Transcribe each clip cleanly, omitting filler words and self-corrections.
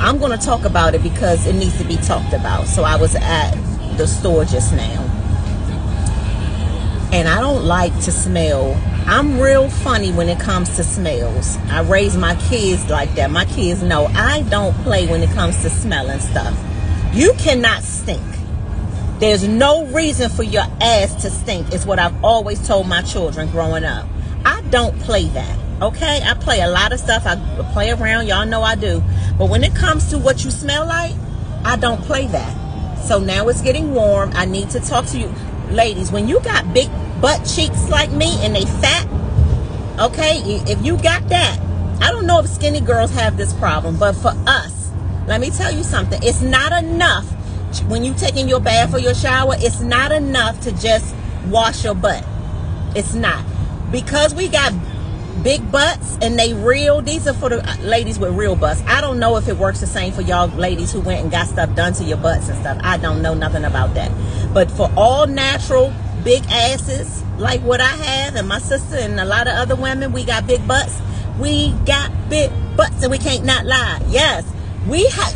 I'm going to talk about it because it needs to be talked about. So I was at the store just now, and I don't like to smell. I'm real funny when it comes to smells. I raise my kids like that. My kids know I don't play when it comes to smelling stuff. You cannot stink. There's no reason for your ass to stink, is what I've always told my children growing up. I don't play that, okay? I play a lot of stuff. I play around. Y'all know I do. But when it comes to what you smell like, I don't play that. So now it's getting warm. I need to talk to you. Ladies, when you got big butt cheeks like me and they fat, okay, if you got that, I don't know if skinny girls have this problem, but for us, let me tell you something. It's not enough when you taking your bath or your shower. It's not enough to just wash your butt. It's not. Because we got big butts and they real, these are for the ladies with real butts. I don't know if it works the same for y'all ladies who went and got stuff done to your butts and stuff. I don't know nothing about that. But for all natural big asses like what I have and my sister and a lot of other women, we got big butts. We got big butts and we can't not lie. Yes,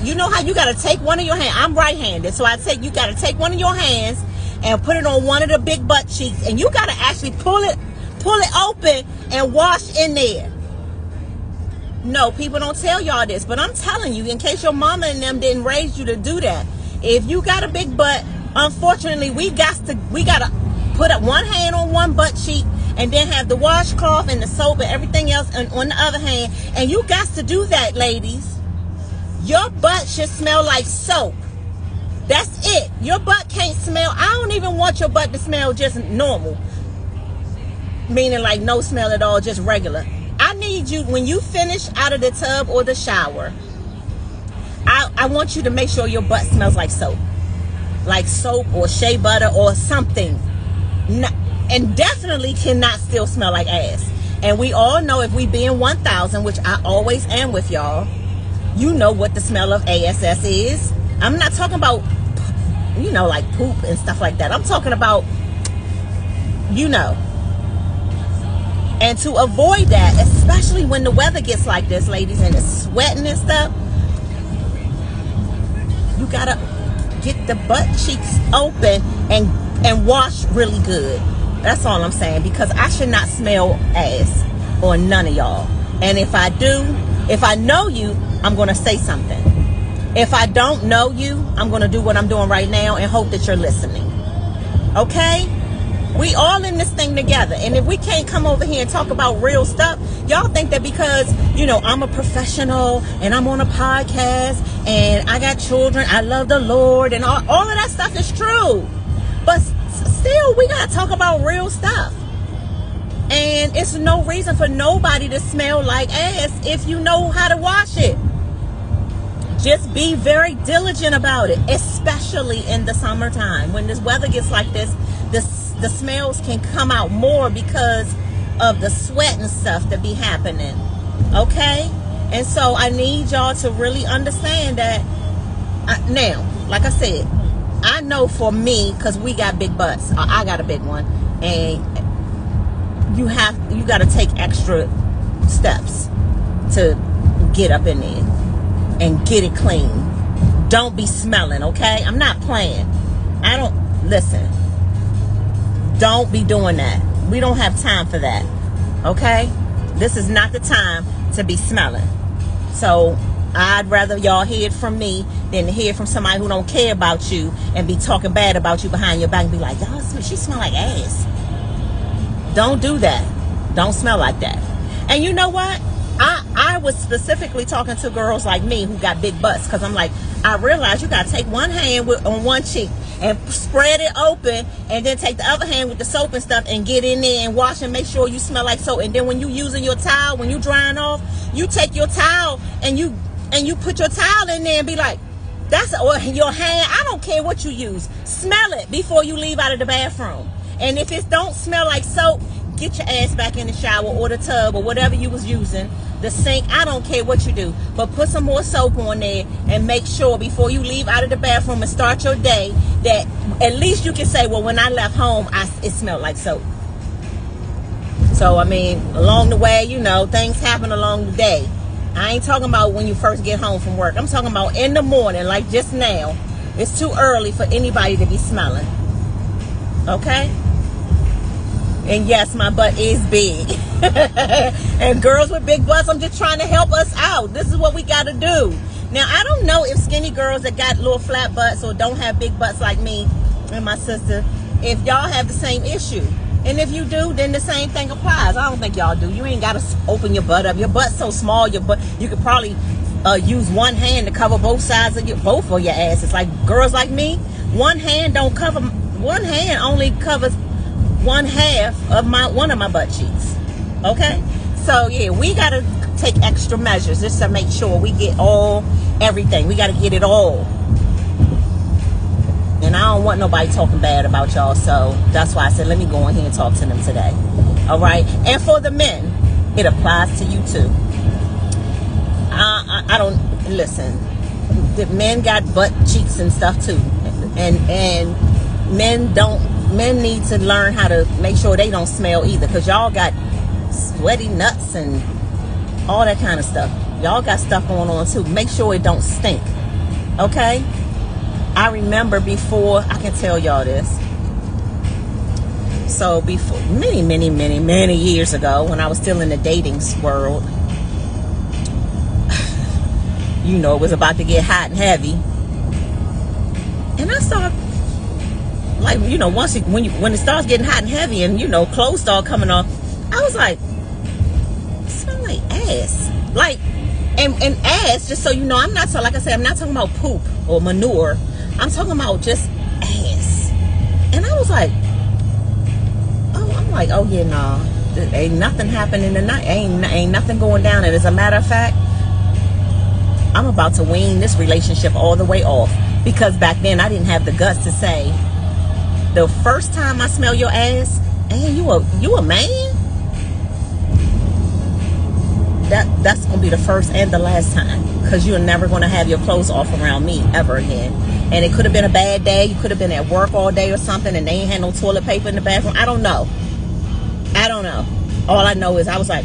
you know how you got to take one of your hands. I'm right-handed, so I said you got to take one of your hands and put it on one of the big butt cheeks, and you got to actually pull it open and wash in there. No, people don't tell y'all this, but I'm telling you, in case your mama and them didn't raise you to do that. If you got a big butt, unfortunately, we got to put up one hand on one butt cheek and then have the washcloth and the soap and everything else on the other hand. And you got to do that, ladies. Your butt should smell like soap. That's it. Your butt can't smell. I don't even want your butt to smell just normal. Meaning like no smell at all, just regular. I need you, when you finish out of the tub or the shower, I want you to make sure your butt smells like soap. Like soap or shea butter or something. And definitely cannot still smell like ass. And we all know, if we be in 1000, which I always am with y'all, you know what the smell of ASS is. I'm not talking about, you know, like poop and stuff like that. I'm talking about, you know. And to avoid that, especially when the weather gets like this, ladies, and it's sweating and stuff, you gotta get the butt cheeks open and wash really good. That's all I'm saying, because I should not smell ass on none of y'all. And if I do, if I know you, I'm gonna say something. If I don't know you, I'm gonna do what I'm doing right now and hope that you're listening. Okay? We all in this thing together. And if we can't come over here and talk about real stuff, y'all think that because, you know, I'm a professional and I'm on a podcast and I got children, I love the Lord, and all of that stuff is true. But still, we got to talk about real stuff. And it's no reason for nobody to smell like ass if you know how to wash it. Just be very diligent about it, especially in the summertime. When this weather gets like this, the smells can come out more because of the sweat and stuff that be happening. Okay? And so I need y'all to really understand that. Now, like I said, I know for me, because we got big butts. I got a big one. And you got to take extra steps to get up in there and get it clean. Don't be smelling, okay? I'm not playing. Listen. Don't be doing that. We don't have time for that. Okay? This is not the time to be smelling. So I'd rather y'all hear it from me than hear from somebody who don't care about you and be talking bad about you behind your back and be like, y'all, she smell like ass. Don't do that. Don't smell like that. And you know what? I was specifically talking to girls like me who got big butts, because I'm like, I realize you got to take one hand on one cheek and spread it open, and then take the other hand with the soap and stuff and get in there and wash and make sure you smell like soap. And then when you using your towel, when you drying off, you take your towel and you put your towel in there and be like, or your hand, I don't care what you use, smell it before you leave out of the bathroom. And if it don't smell like soap, get your ass back in the shower or the tub or whatever you was using, the sink. I don't care what you do, but put some more soap on there and make sure before you leave out of the bathroom and start your day that at least you can say, well, when I left home, it smelled like soap. So, I mean, along the way, you know, things happen along the day. I ain't talking about when you first get home from work. I'm talking about in the morning, like just now. It's too early for anybody to be smelling. Okay? And yes, my butt is big. And girls with big butts, I'm just trying to help us out. This is what we got to do. Now, I don't know if skinny girls that got little flat butts or don't have big butts like me and my sister, if y'all have the same issue. And if you do, then the same thing applies. I don't think y'all do. You ain't got to open your butt up. Your butt's so small, your butt, you could probably use one hand to cover both sides of both of your asses. Like girls like me, one hand only covers one half of one of my butt cheeks. Okay? So yeah, we got to take extra measures just to make sure we get everything. We got to get it all. And I don't want nobody talking bad about y'all, so that's why I said let me go in here and talk to them today. All right? And for the men, it applies to you too. I don't listen. The men got butt cheeks and stuff too, and men need to learn how to make sure they don't smell either, because y'all got sweaty nuts and all that kind of stuff. Y'all got stuff going on too. Make sure it don't stink. Okay? I remember before, I can tell y'all this. So before, many years ago, when I was still in the dating world, you know, it was about to get hot and heavy. And I saw, like, you know, when it starts getting hot and heavy and, you know, clothes start coming off, I was like, it smells like ass. Like, and ass, just so you know, like I said, I'm not talking about poop or manure. I'm talking about just ass. And I was like, oh yeah, nah. Ain't nothing happening tonight. Ain't nothing going down. And as a matter of fact, I'm about to wean this relationship all the way off. Because back then I didn't have the guts to say, the first time I smell your ass, and you a man? That's gonna be the first and the last time, because you're never gonna have your clothes off around me ever again. And it could have been a bad day. You could have been at work all day or something, and they ain't had no toilet paper in the bathroom. I don't know. All I know is I was like,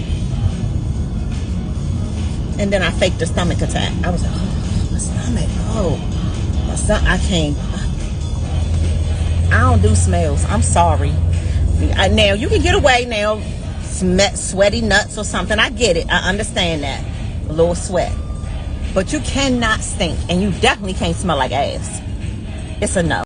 and then I faked a stomach attack. I was like, oh, my stomach. Oh, my stomach. I can't. I don't do smells. I'm sorry. Now you can get away now. Sweaty nuts or something. I get it. I understand that. A little sweat. But you cannot stink, and you definitely can't smell like ass. It's a no.